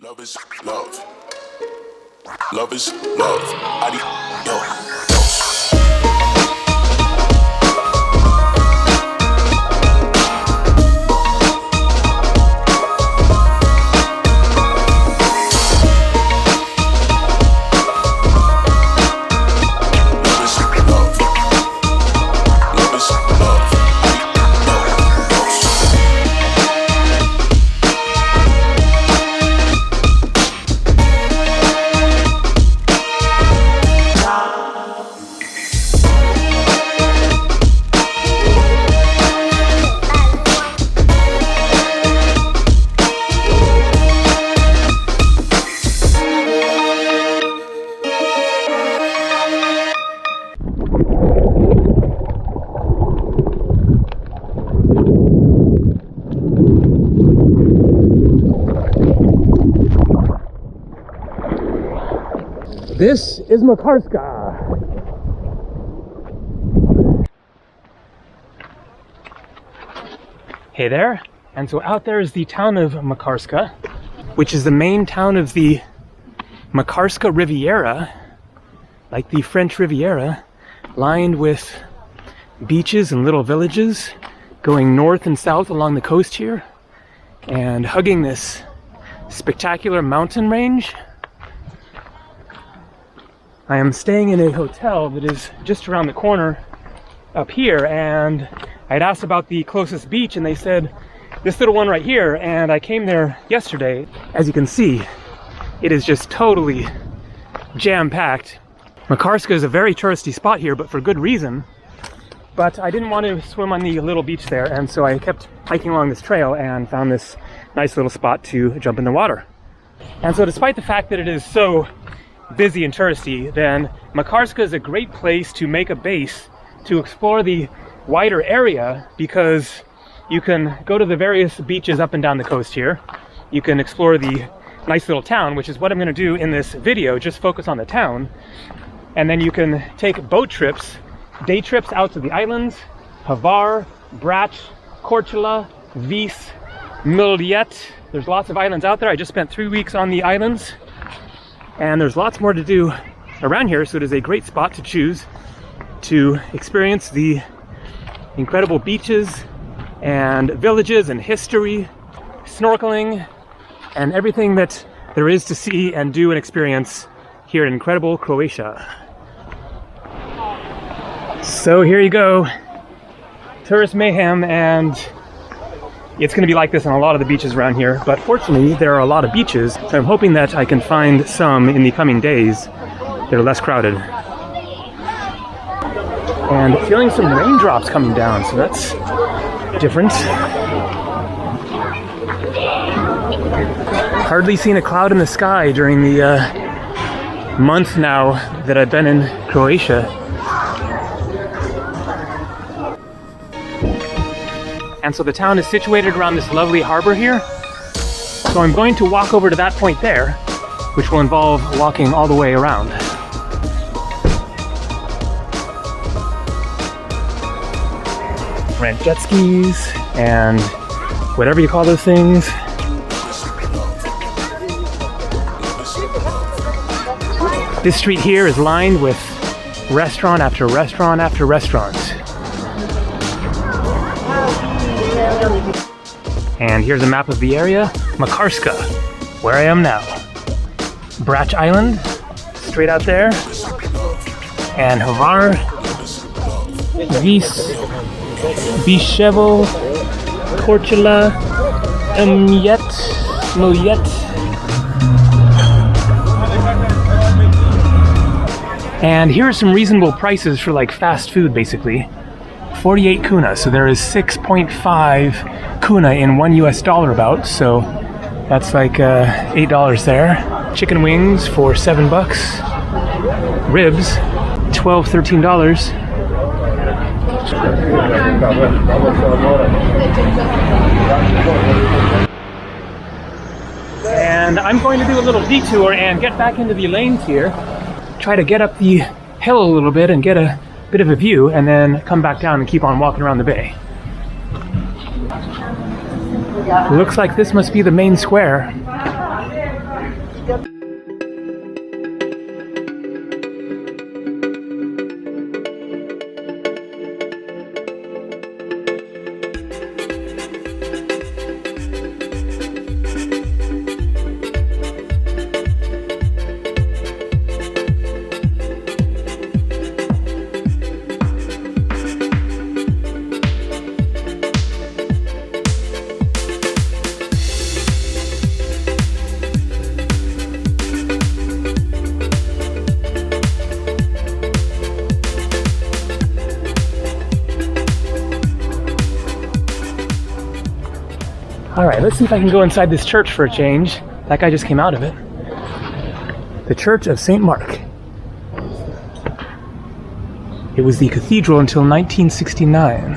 Love is love. Love is love. Adios. This is Makarska. Hey there, and so out there is the town of Makarska, which is the main town of the Makarska Riviera, like the French Riviera, lined with beaches and little villages going north and south along the coast here, and hugging this spectacular mountain range. I am staying in a hotel that is just around the corner up here, and I had asked about the closest beach and they said this little one right here, and I came there yesterday. As you can see, it is just totally jam-packed. Makarska is a very touristy spot here, but for good reason. But I didn't want to swim on the little beach there, and so I kept hiking along this trail and found this nice little spot to jump in the water. And so despite the fact that it is so busy and touristy, then Makarska is a great place to make a base to explore the wider area, because you can go to the various beaches up and down the coast here. You can explore the nice little town, which is what I'm going to do in this video, just focus on the town. And then you can take boat trips, day trips out to the islands, Hvar, Brač, Korčula, Vis, Miljet. There's lots of islands out there. I just spent 3 weeks on the islands. And there's lots more to do around here, so it is a great spot to choose to experience the incredible beaches and villages and history, snorkeling, and everything that there is to see and do and experience here in incredible Croatia. So here you go, tourist mayhem, and it's going to be like this on a lot of the beaches around here, but fortunately there are a lot of beaches, so I'm hoping that I can find some in the coming days that are less crowded. And feeling some raindrops coming down, so that's different. Hardly seen a cloud in the sky during the month now that I've been in Croatia. And so the town is situated around this lovely harbor here. So I'm going to walk over to that point there, which will involve walking all the way around. Rent jet skis and whatever you call those things. This street here is lined with restaurant after restaurant after restaurant. And here's a map of the area. Makarska, where I am now. Brač Island, straight out there. And Hvar, Vis, Biševo, Korčula, Miljet. And here are some reasonable prices for like fast food, basically. 48 kuna, so there is 6.5 kuna in $1 US about, so that's like $8 there. Chicken wings for $7. Ribs, $12, $13. And I'm going to do a little detour and get back into the lanes here, try to get up the hill a little bit and get a bit of a view, and then come back down and keep on walking around the bay. Looks like this must be the main square. All right, let's see if I can go inside this church for a change. That guy just came out of it. The Church of St. Mark. It was the cathedral until 1969.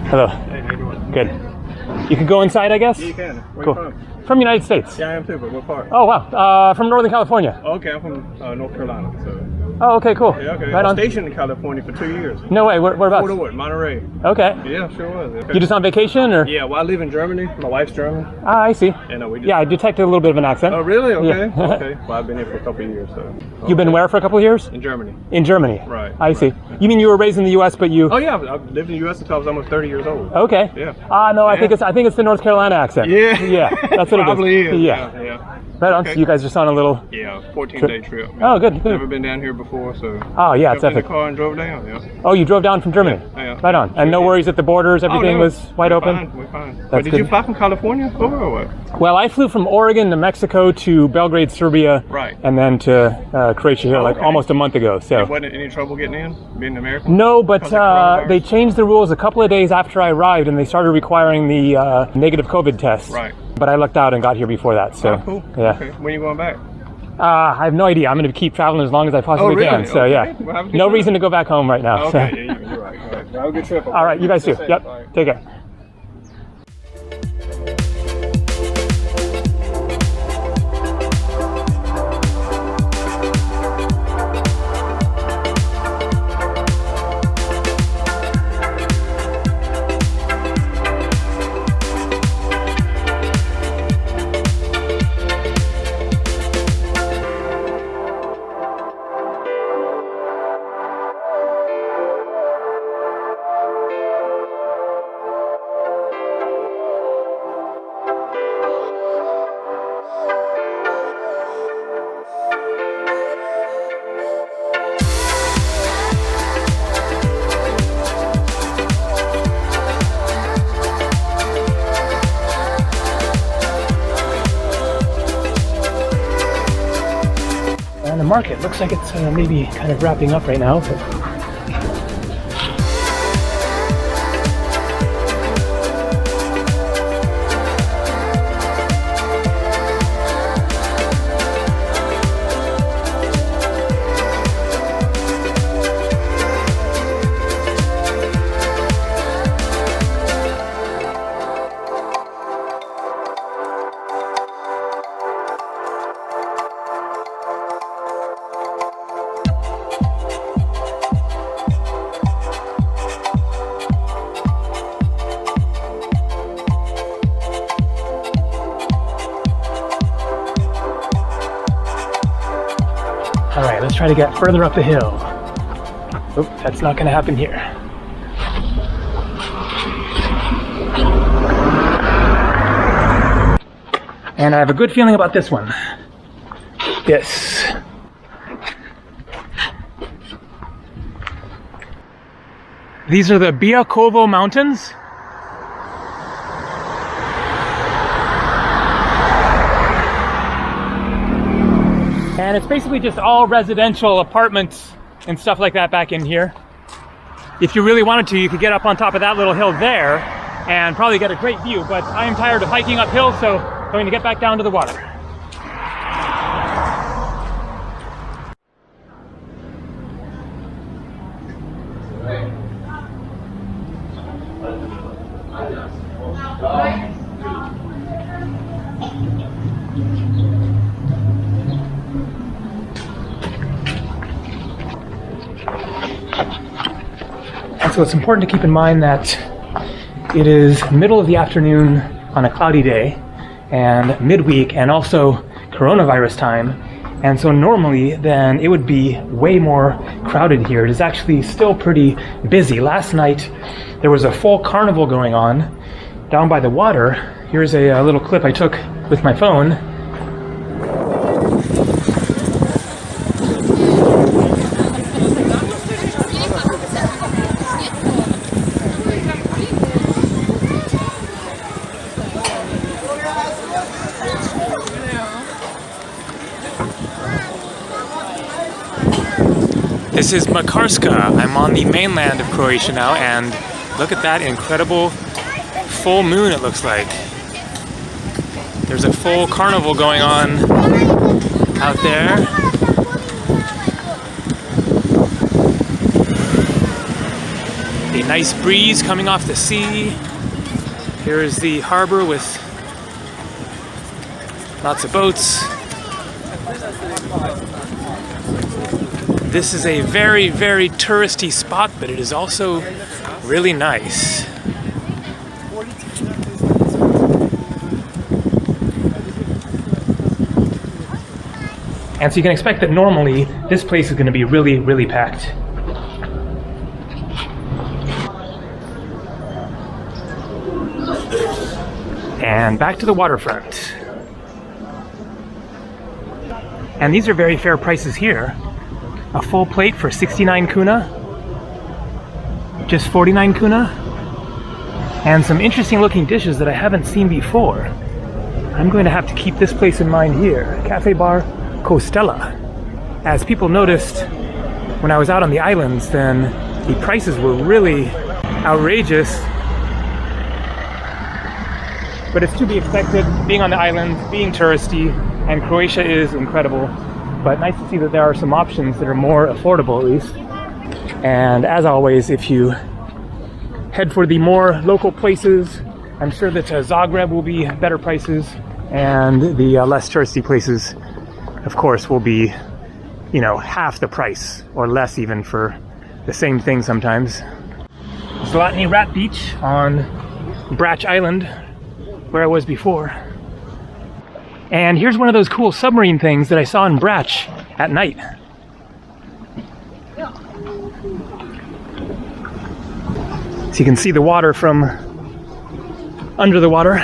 Hello. Hey, how you doing? Good. You can go inside, I guess? Yeah, you can. Where Cool. you from? From the United States. Yeah, I am too, but what part? Oh, wow. From Northern California. Oh, okay, I'm from North Carolina, so. Oh, okay, cool. Yeah, okay. Right I on. was stationed in California for 2 years. No way. Whereabouts? Fort Ord, Monterey. Okay. Yeah, sure was. Okay. You just on vacation, or? Yeah, well, I live in Germany. My wife's German. Ah, I see. And we just. Yeah, I detected a little bit of an accent. Oh, really? Okay. Yeah. Okay. Well, I've been here for a couple of years, so. You've been where for a couple of years? In Germany. In Germany. Right. I see. Right. You mean you were raised in the U.S., but you? Oh yeah, I've lived in the U.S. until I was almost 30 years old. Okay. Yeah. No, I think Yeah. it's the North Carolina accent. Yeah. Yeah, that's what Probably it is. is. Yeah. Yeah. Right on. Okay. So you guys just on a little. Yeah, 14-day trip. Oh, good. Never been down here before, so. Oh, yeah, it's jumped in the epic. car and drove down. Yeah. Oh, you drove down from Germany. Yeah. Right on. And no worries at the borders. Everything Oh, no. was wide We're open. Fine. We're fine. That's But did good. you fly from California over or what? Well, I flew from Oregon to Mexico to Belgrade, Serbia, Right. and then to Croatia here like okay. almost a month ago. So. Wasn't any trouble getting in, being American? No, but Because of coronavirus? they changed the rules a couple of days after I arrived, and they started requiring the negative COVID test. Right. But I lucked out and got here before that. So. Oh, cool. Yeah. Okay. When are you going back? I have no idea. I'm going to keep traveling as long as I possibly Oh, really? can. So Okay. yeah, Well, have a good no trip. reason to go back home right now. Okay, So. yeah, you're right. All right. Well, have a good trip. All right, you guys too. Safe. Yep. All right. Take care. And the market looks like it's maybe kind of wrapping up right now. But... All right, let's try to get further up the hill. Oop, that's not going to happen here. And I have a good feeling about this one. Yes. These are the Biakovo Mountains. And it's basically just all residential apartments and stuff like that back in here. If you really wanted to, you could get up on top of that little hill there and probably get a great view, but I am tired of hiking uphill, so I'm going to get back down to the water. And so it's important to keep in mind that it is middle of the afternoon on a cloudy day and midweek and also coronavirus time. And so normally then it would be way more crowded here. It is actually still pretty busy. Last night there was a full carnival going on down by the water. Here's a little clip I took with my phone. This is Makarska. I'm on the mainland of Croatia now, and look at that incredible full moon it looks like. There's a full carnival going on out there. A nice breeze coming off the sea. Here is the harbor with lots of boats. This is a very, very touristy spot, but it is also really nice. And so you can expect that normally this place is going to be really, really packed. And back to the waterfront. And these are very fair prices here. A full plate for 69 kuna, just 49 kuna, and some interesting looking dishes that I haven't seen before. I'm going to have to keep this place in mind here, Cafe Bar Costella. As people noticed when I was out on the islands, then the prices were really outrageous. But it's to be expected, being on the island, being touristy, and Croatia is incredible. But nice to see that there are some options that are more affordable, at least. And as always, if you head for the more local places, I'm sure that Zagreb will be better prices, and the less touristy places, of course, will be, you know, half the price or less even for the same thing sometimes. Zlatni Rat Beach on Brač Island, where I was before. And here's one of those cool submarine things that I saw in Brač at night. So you can see the water from under the water.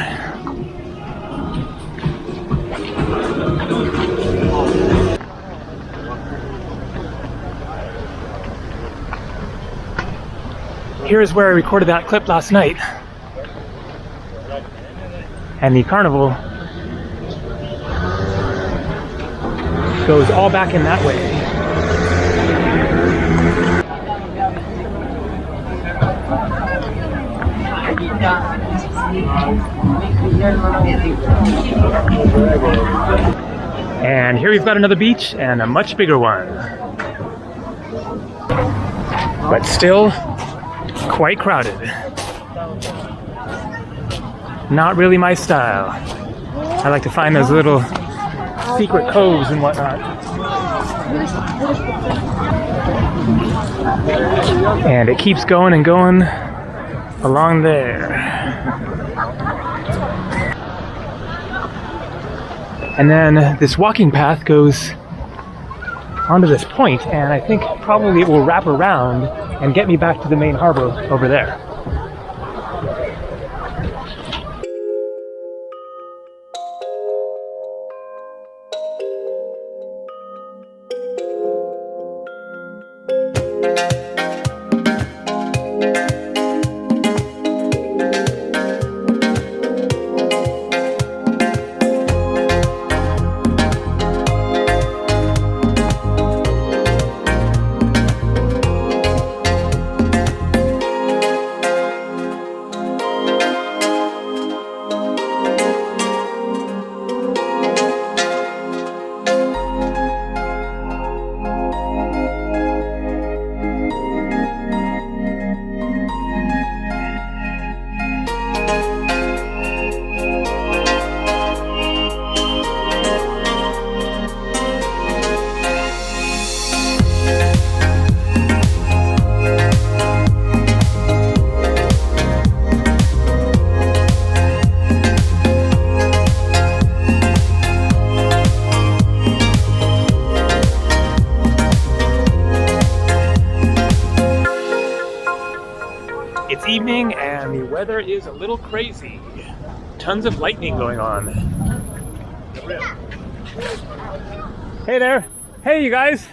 Here's where I recorded that clip last night. And the carnival goes all back in that way. And here we've got another beach, and a much bigger one. But still quite crowded. Not really my style. I like to find those little secret coves and whatnot. And it keeps going and going along there. And then this walking path goes onto this point, and I think probably it will wrap around and get me back to the main harbor over there. weather is a little crazy. Tons of lightning going on. Hey there. Hey, you guys.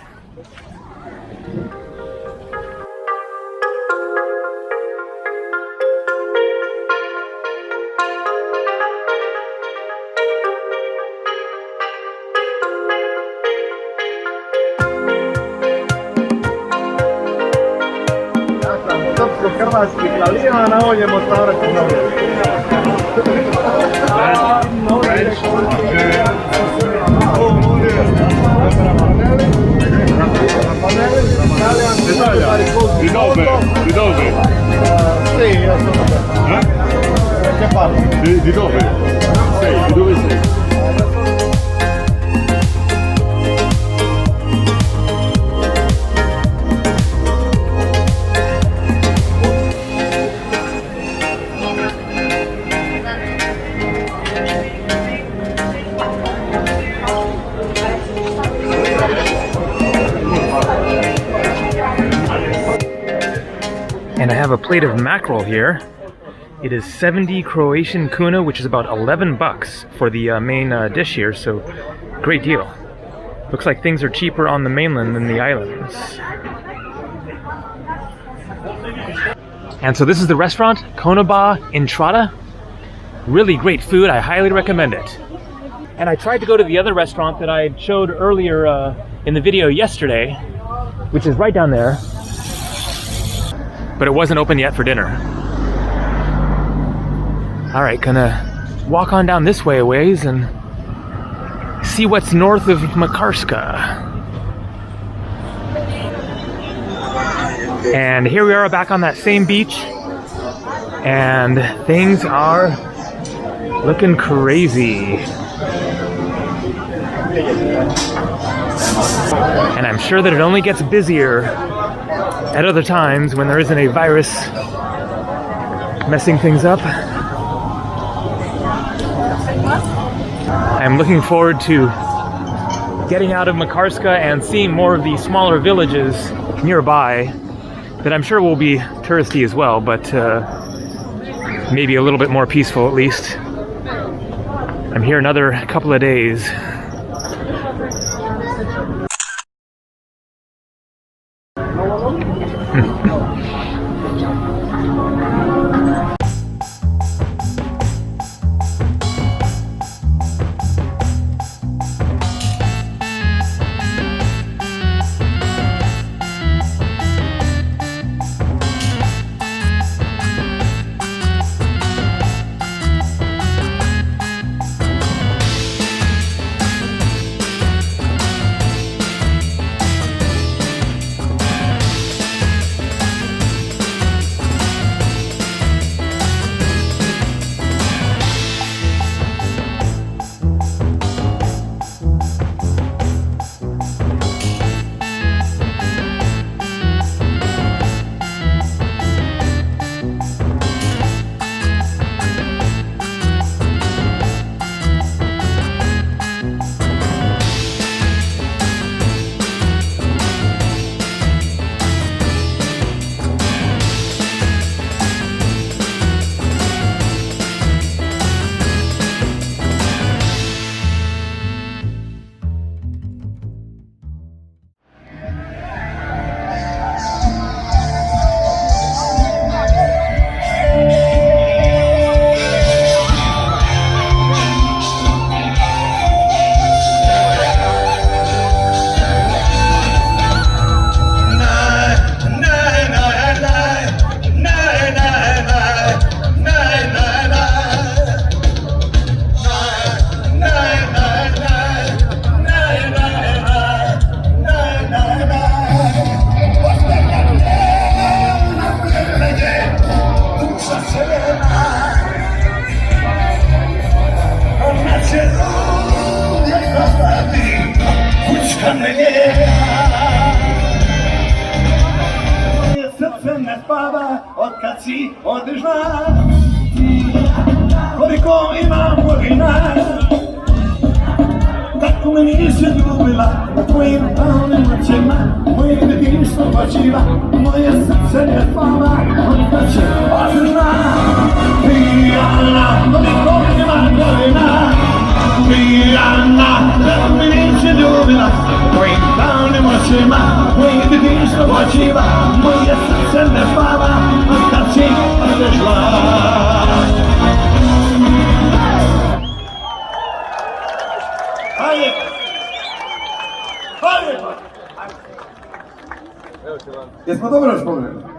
Di dove? Di dove? Sì, io sono da. Che parli? Di dove? Sei? Di dove sei? And I have a plate of mackerel here. It is 70 Croatian kuna, which is about 11 bucks for the main dish here, so great deal. Looks like things are cheaper on the mainland than the islands. And so this is the restaurant, Konaba Entrada. Really great food, I highly recommend it. And I tried to go to the other restaurant that I showed earlier in the video yesterday, which is right down there. But it wasn't open yet for dinner. All right, gonna walk on down this way a ways and see what's north of Makarska. And here we are back on that same beach, and things are looking crazy. And I'm sure that it only gets busier at other times when there isn't a virus messing things up. I'm looking forward to getting out of Makarska and seeing more of the smaller villages nearby that I'm sure will be touristy as well, but maybe a little bit more peaceful at least. I'm here another couple of days. Koliko imam godina, tako me nisi ljubila, u tvojim davnim noćima, moje jedinstvo bačiva, moje srce ne spava, od kad će održna. wojna. Pijana, lepiej się dumna. Moim pełnym oczyma, moje dzieciństwo płaciwa. Moje serce nie fala, a karci odeszła. Panie! Panie! Jest ma dobra już powiem.